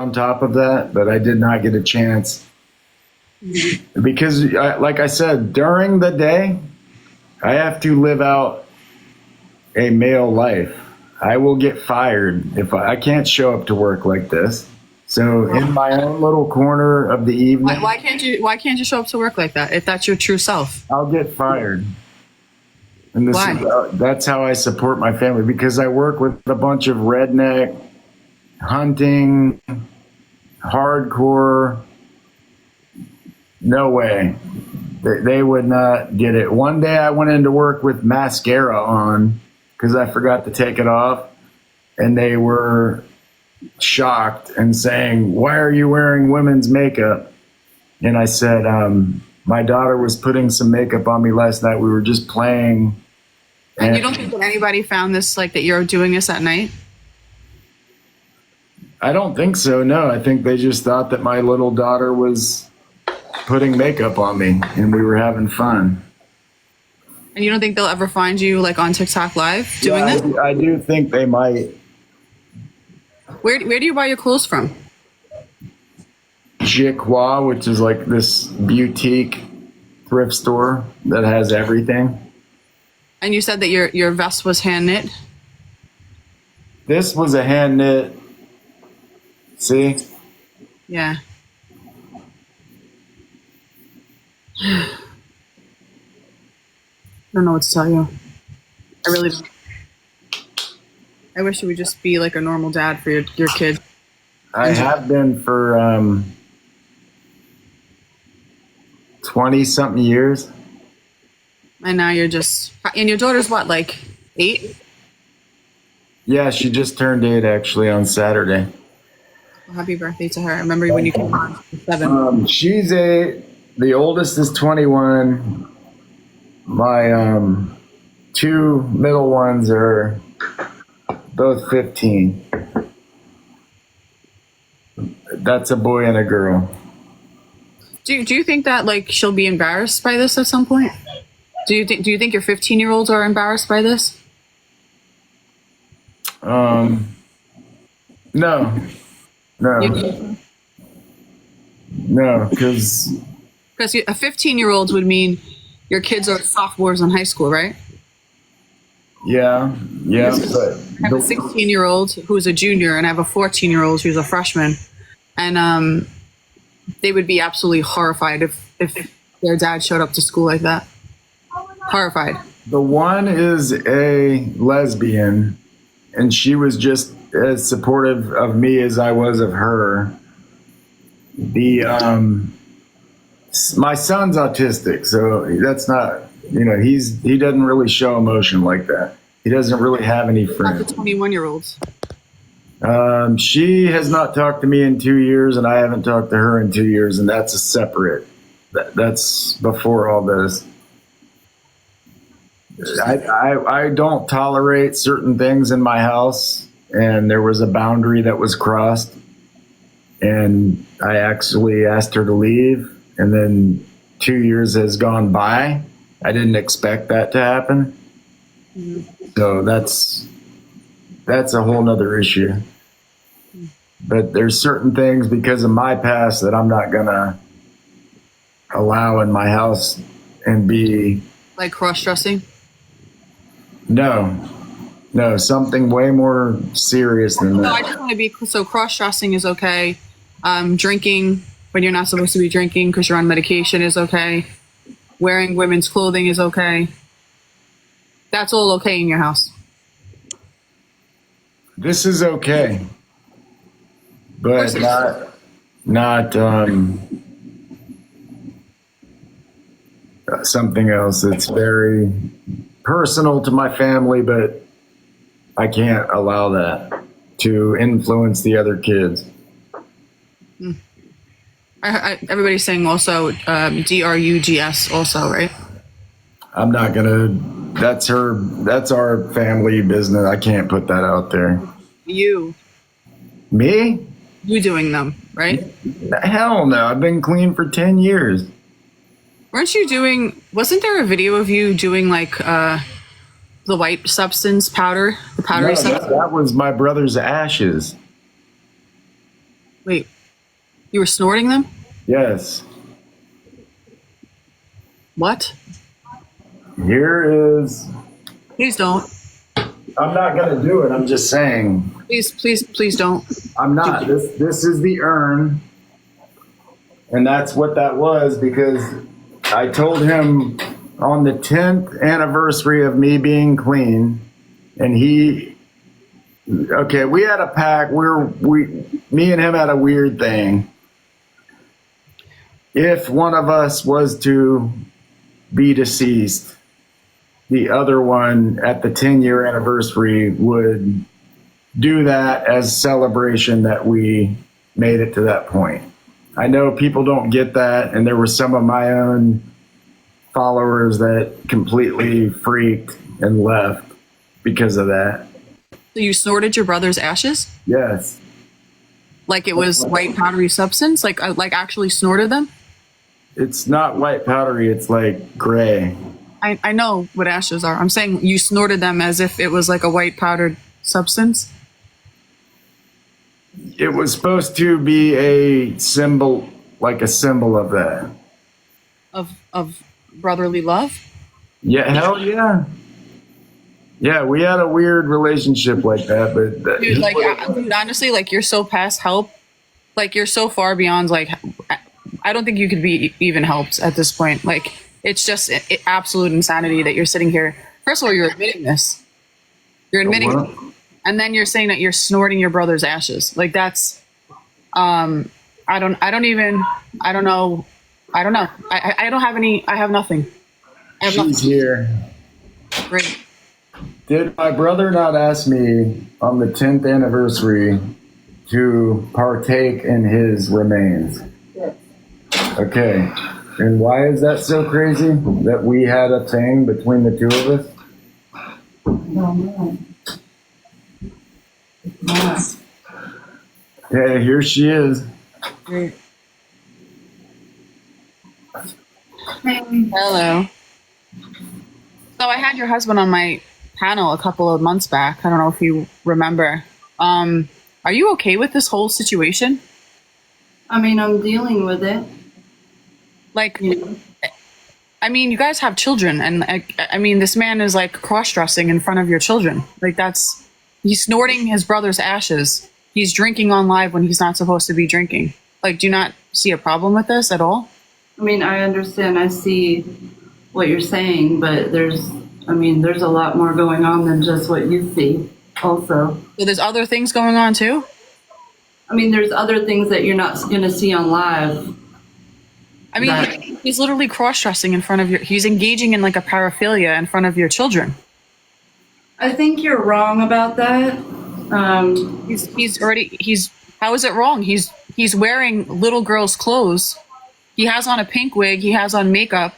on top of that, but I did not get a chance because, like I said, during the day, I have to live out a male life. I will get fired if I can't show up to work like this. So in my own little corner of the evening, Why can't you show up to work like that if that's your true self? I'll get fired. And that's how I support my family, because I work with a bunch of redneck, hunting, hardcore. No way. They would not get it. One day I went into work with mascara on because I forgot to take it off, and they were shocked and saying, "Why are you wearing women's makeup?" And I said, my daughter was putting some makeup on me last night. We were just playing. And you don't think that anybody found this, like that you're doing this at night? I don't think so, no. I think they just thought that my little daughter was putting makeup on me and we were having fun. And you don't think they'll ever find you like on TikTok Live doing this? I do think they might. Where do you buy your clothes from? Jiqua, which is like this boutique thrift store that has everything. And you said that your vest was hand knit? This was a hand knit. See? Yeah. I don't know what to tell you. I really don't. I wish you would just be like a normal dad for your kids. I have been for 20-something years. And now you're just... And your daughter's what, like 8? Yeah, she just turned 8 actually on Saturday. Well, happy birthday to her. I remember when you came on, 7. She's 8. The oldest is 21. My 2 middle ones are both 15. That's a boy and a girl. Do you think that like she'll be embarrassed by this at some point? Do you think your 15-year-olds are embarrassed by this? No. No, because a 15-year-old would mean your kids are sophomores in high school, right? Yeah. I have a 16-year-old who's a junior, and I have a 14-year-old who's a freshman, and they would be absolutely horrified if their dad showed up to school like that. Horrified. The one is a lesbian, and she was just as supportive of me as I was of her. My son's autistic, so that's not, he doesn't really show emotion like that. He doesn't really have any friends. Not the 21-year-olds. She has not talked to me in 2 years, and I haven't talked to her in 2 years, and that's a separate. That's before all this. I don't tolerate certain things in my house, and there was a boundary that was crossed, and I actually asked her to leave, and then 2 years has gone by. I didn't expect that to happen. Mm-hmm. So that's a whole nother issue. But there's certain things because of my past that I'm not gonna allow in my house and be like cross-dressing. No, something way more serious than that. No, I just want to be so cross-dressing is okay. Drinking when you're not supposed to be drinking because you're on medication is okay. Wearing women's clothing is okay. That's all okay in your house. This is okay, but not something else that's very personal to my family, but I can't allow that to influence the other kids. Everybody's saying also drugs also, right? I'm not gonna. That's our family business. I can't put that out there. Me? You doing them, right? Hell no. I've been clean for 10 years. Wasn't there a video of you doing like the white substance powder, the powdery substance? That was my brother's ashes. Wait, you were snorting them? Yes. What? Here is. Please don't. I'm not going to do it. I'm just saying. Please don't. I'm not. This is the urn. And that's what that was, because I told him on the 10th anniversary of me being clean, and okay, we had a pact. Me and him had a weird thing. If one of us was to be deceased, the other one at the 10-year anniversary would do that as celebration that we made it to that point. I know people don't get that, and there were some of my own followers that completely freaked and left because of that. So you snorted your brother's ashes? Yes. Like it was white powdery substance? Like actually snorted them? It's not white powdery, it's like gray. I know what ashes are. I'm saying you snorted them as if it was like a white powdered substance. It was supposed to be a symbol, like a symbol of that. Of brotherly love? Yeah, hell yeah. Yeah, we had a weird relationship like that, but Dude, honestly, like you're so past help. Like you're so far beyond, like, I don't think you could be even helped at this point. Like, it's just absolute insanity that you're sitting here. First of all, you're admitting this. You're admitting it. And then you're saying that you're snorting your brother's ashes. Like that's, I don't know. I don't know. I don't have any, I have nothing. She's here. Great. Did my brother not ask me on the 10th anniversary to partake in his remains? Yes. Okay. And why is that so crazy that we had a thing between the two of us? No, no. It's not. Okay, here she is. Great. Hello. So I had your husband on my panel a couple of months back. I don't know if you remember. Are you okay with this whole situation? I mean, I'm dealing with it. Like, You know? I mean, you guys have children, and I mean, this man is like cross-dressing in front of your children. Like he's snorting his brother's ashes. He's drinking on live when he's not supposed to be drinking. Like, do you not see a problem with this at all? I mean, I understand. I see what you're saying, but there's a lot more going on than just what you see also. So there's other things going on too? I mean, there's other things that you're not going to see on live. I mean, he's literally cross-dressing in front of he's engaging in like a paraphilia in front of your children. I think you're wrong about that. How is it wrong? He's wearing little girl's clothes. He has on a pink wig, he has on makeup,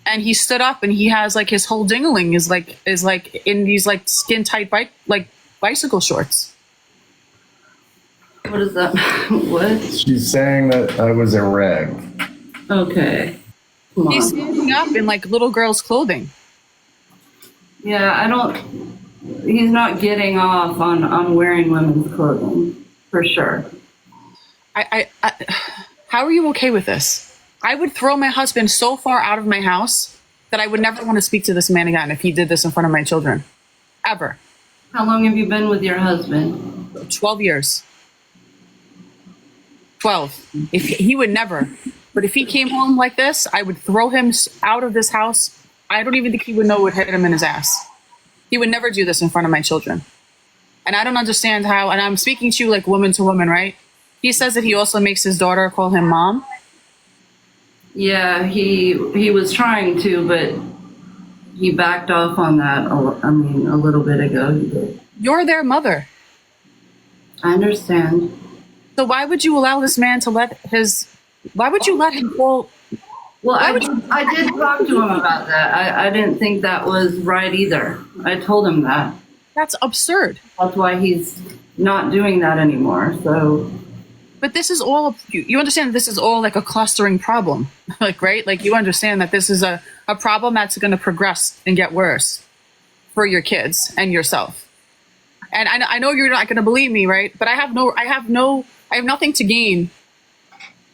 and he stood up and he has like his whole dingaling is like in these like skin tight bicycle shorts. What is that? What? She's saying that I was erect. Okay. Come He's on. standing up in like little girl's clothing. Yeah, he's not getting off on wearing women's clothing, for sure. How are you okay with this? I would throw my husband so far out of my house that I would never want to speak to this man again if he did this in front of my children. Ever. How long have you been with your husband? 12 years. 12. If he would never. But if he came home like this, I would throw him out of this house. I don't even think he would know what hit him in his ass. He would never do this in front of my children. And I don't understand how, and I'm speaking to you like woman to woman, right? He says that he also makes his daughter call him mom. Yeah, he was trying to, but he backed off on that. A little bit ago he did. You're their mother. I understand. So why would you allow this man to why would you let him call? Well, I did talk to him about that. I didn't think that was right either. I told him that. That's absurd. That's why he's not doing that anymore. So, But this is all, you understand that this is all like a clustering problem, like, right? Like you understand that this is a problem that's going to progress and get worse for your kids and yourself. And I know you're not going to believe me, right? But I have no I have nothing to gain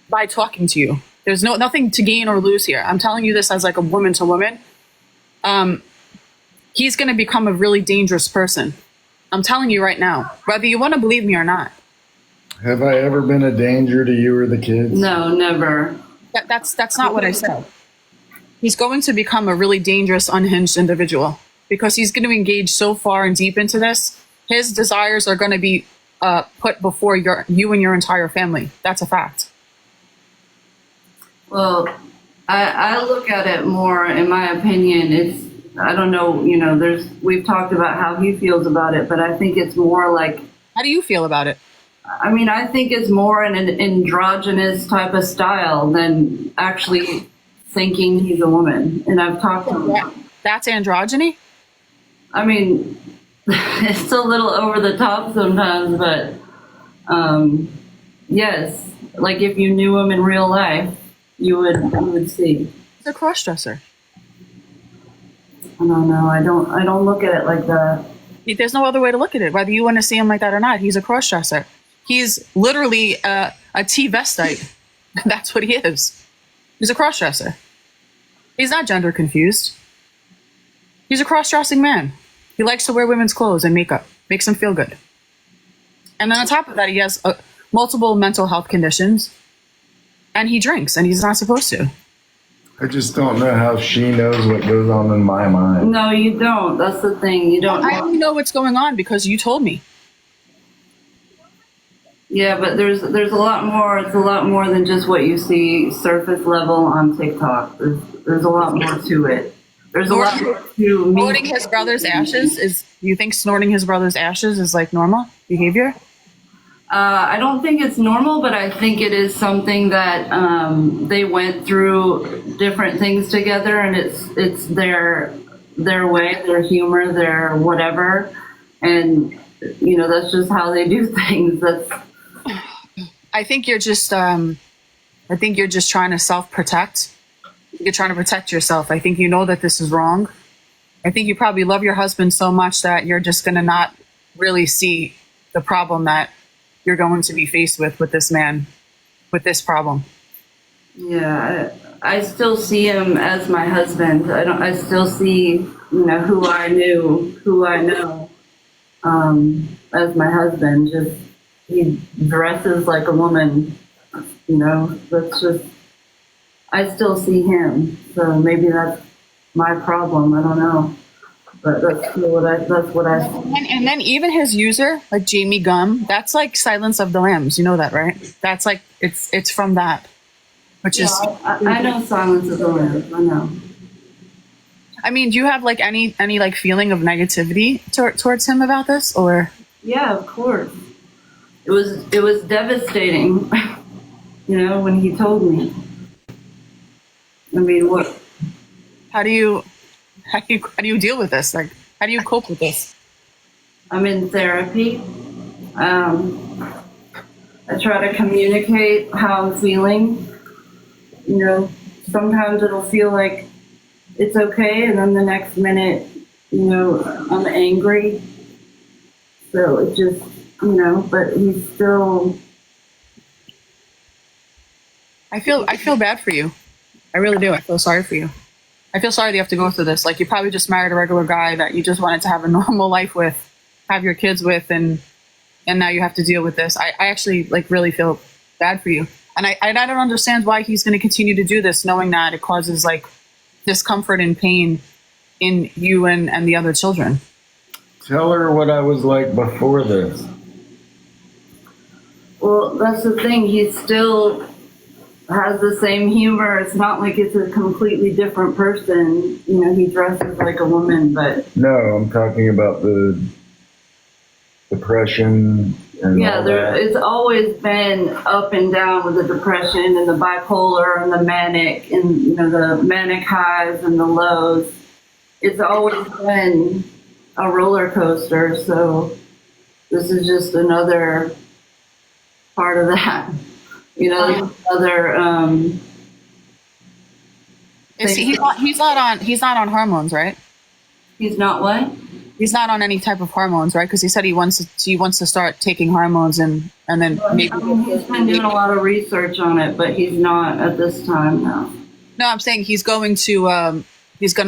by talking to you. There's nothing to gain or lose here. I'm telling you this as like a woman to woman. He's going to become a really dangerous person. I'm telling you right now, whether you want to believe me or not. Have I ever been a danger to you or the kids? No, never. That's not what I said. He's going to become a really dangerous, unhinged individual because he's going to engage so far and deep into this. His desires are going to be put before you and your entire family. That's a fact. Well, I look at it more, in my opinion, it's, I don't know, you know, we've talked about how he feels about it, but I think it's more like, How do you feel about it? I mean, I think it's more an androgynous type of style than actually thinking he's a woman. And I've talked to him. That's androgyny? I mean, it's a little over the top sometimes, but yes, like if you knew him in real life, you would see. He's a cross-dresser. I don't know. I don't look at it like that. There's no other way to look at it, whether you want to see him like that or not. He's a cross-dresser. He's literally a T-vestite. That's what he is. He's a cross-dresser. He's not gender confused. He's a cross-dressing man. He likes to wear women's clothes and makeup. Makes him feel good. And then on top of that, he has multiple mental health conditions. And he drinks, and he's not supposed to. I just don't know how she knows what goes on in my mind. No, you don't. That's the thing. You don't. I only know what's going on because you told me. Yeah, but there's a lot more. It's a lot more than just what you see surface level on TikTok. There's a lot more to it. There's a lot more to me. Snorting his brother's ashes is. You think snorting his brother's ashes is like normal behavior? I don't think it's normal, but I think it is something that they went through different things together, and it's their way, their humor, their whatever, and you know that's just how they do things. I think you're just trying to self-protect. You're trying to protect yourself. I think you know that this is wrong. I think you probably love your husband so much that you're just going to not really see the problem that you're going to be faced with this man, with this problem. Yeah, I still see him as my husband. I still see, you know, who I know as my husband. Just he dresses like a woman, you know. That's just, I still see him. So maybe that's my problem. I don't know, but that's what I. And then even his user, like Jamie Gum, that's like Silence of the Lambs. You know that, right? That's like it's from that, which is. I know Silence of the Lambs. I know. I mean, do you have like any like feeling of negativity towards him about this, or? Yeah, of course. It was devastating, you know, when he told me. I mean, what? How do you deal with this? Like, how do you cope with this? I'm in therapy. I try to communicate how I'm feeling. You know, sometimes it'll feel like it's okay, and then the next minute, you know, I'm angry. So it just, you know, but he's still. I feel bad for you. I really do. I feel sorry for you. I feel sorry that you have to go through this. Like, you probably just married a regular guy that you just wanted to have a normal life with, have your kids with, and now you have to deal with this. I actually like really feel bad for you. And I don't understand why he's going to continue to do this, knowing that it causes like discomfort and pain in you and the other children. Tell her what I was like before this. Well, that's the thing. He still has the same humor. It's not like it's a completely different person. You know, he dresses like a woman, but No, I'm talking about the depression and yeah, all that. it's always been up and down with the depression and the bipolar and the manic and, you know, the manic highs and the lows. It's always been a roller coaster. So this is just another part of that. You know, other. He's not on hormones, right? He's not what? He's not on any type of hormones, right? Because he said he wants to start taking hormones and then maybe. I mean, he's been doing a lot of research on it, but he's not at this time now. No, I'm saying he's going to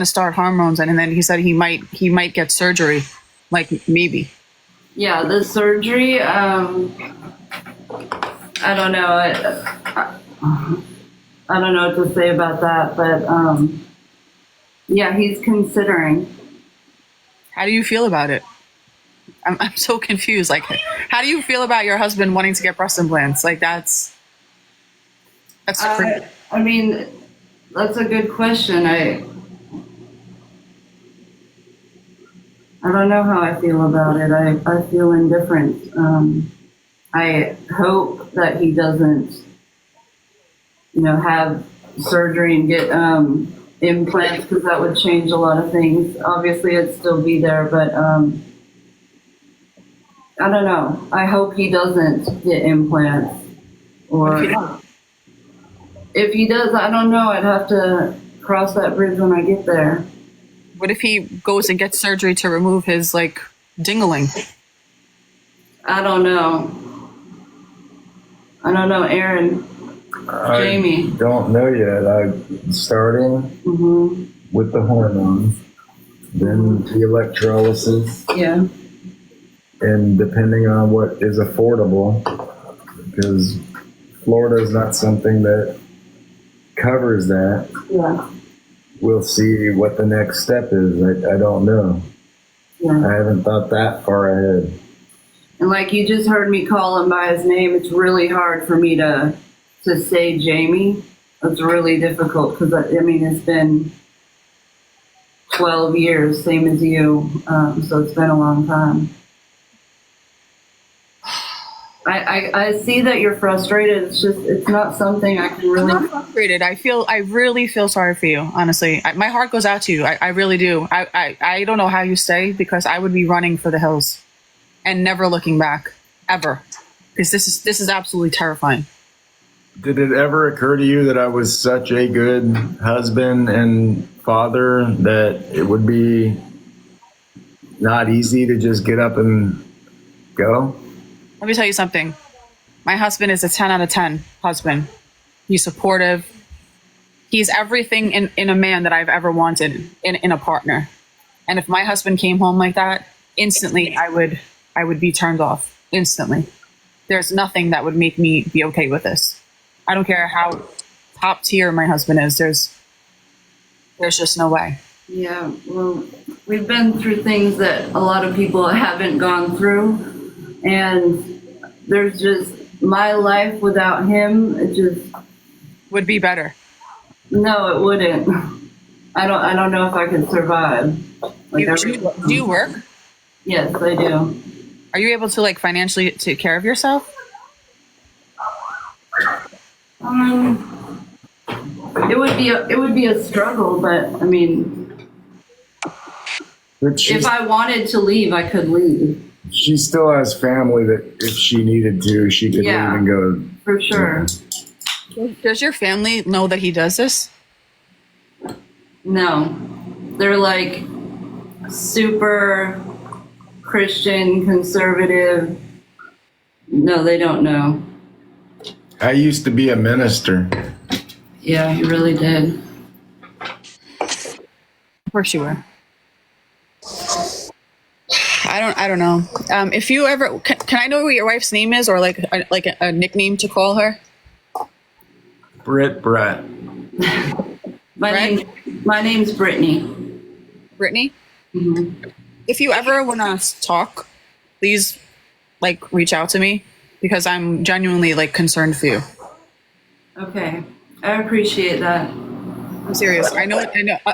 start hormones, and then he said he might get surgery, like maybe. Yeah, the surgery. I don't know. I don't know what to say about that, but yeah, he's considering. How do you feel about it? I'm so confused. Like, how do you feel about your husband wanting to get breast implants? Like, that's crazy. I mean, that's a good question. I don't know how I feel about it. I feel indifferent. I hope that he doesn't, have surgery and get implants, because that would change a lot of things. Obviously, it'd still be there, but I don't know. I hope he doesn't get implants. Or if he does, I don't know. I'd have to cross that bridge when I get there. What if he goes and gets surgery to remove his like dingling? I don't know. Aaron. Jamie. I don't know yet. I'm starting Mm-hmm. with the hormones, then the electrolysis, Yeah. and depending on what is affordable, because Florida is not something that covers that. Yeah. We'll see what the next step is. I don't know. Yeah. I haven't thought that far ahead. And like you just heard me call him by his name, it's really hard for me to say Jamie. It's really difficult because I mean it's been 12 years, same as you, so it's been a long time. I see that you're frustrated. It's not something I can I'm really. not frustrated. I really feel sorry for you. Honestly, my heart goes out to you. I really do. I don't know how you stay, because I would be running for the hills and never looking back ever, because this is absolutely terrifying. Did it ever occur to you that I was such a good husband and father that it would be not easy to just get up and go? Let me tell you something. My husband is a 10 out of 10 husband. He's supportive. He's everything in a man that I've ever wanted in a partner. And if my husband came home like that, instantly I would be turned off instantly. There's nothing that would make me be okay with this. I don't care how top tier my husband is. There's just no way. Yeah, well, we've been through things that a lot of people haven't gone through, and there's just my life without him. It just Would be better. no, it wouldn't. I don't know if I could survive. Like Do you work? Yes, I do. Are you able to like financially take care of yourself? It would be a struggle, but I mean, But if I wanted to leave, I could leave she still has family that if she needed to, she could Yeah. leave and go. for sure. Does your family know that he does this? No, they're like super Christian, conservative. No, they don't know. I used to be a minister. Yeah, he really did. Of course you were. I don't know. If you ever can I know what your wife's name is, or like a nickname to call her? Brett. My name's Brittany. Brittany. Mm-hmm. If you ever want to talk, please like reach out to me, because I'm genuinely like concerned for you. Okay, I appreciate that. I'm serious. I know.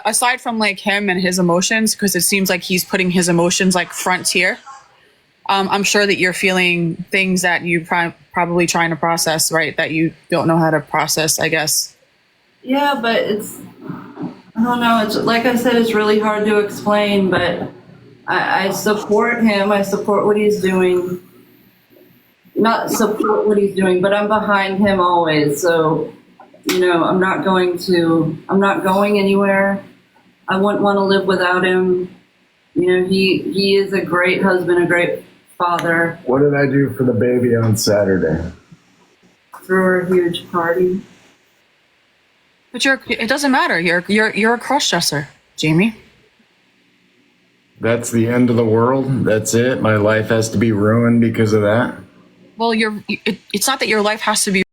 Aside from like him and his emotions, because it seems like he's putting his emotions like frontier. I'm sure that you're feeling things that you probably trying to process, right? That you don't know how to process, I guess. Yeah, but I don't know. It's like I said, it's really hard to explain, but I support him. I support what he's doing. Not support what he's doing, but I'm behind him always. So, I'm not going anywhere. I wouldn't want to live without him. You know, he is a great husband, a great father. What did I do for the baby on Saturday? Threw a huge party. But it doesn't matter. You're a cross-dresser, Jamie. That's the end of the world. That's it. My life has to be ruined because of that. Well, it's not that your life has to be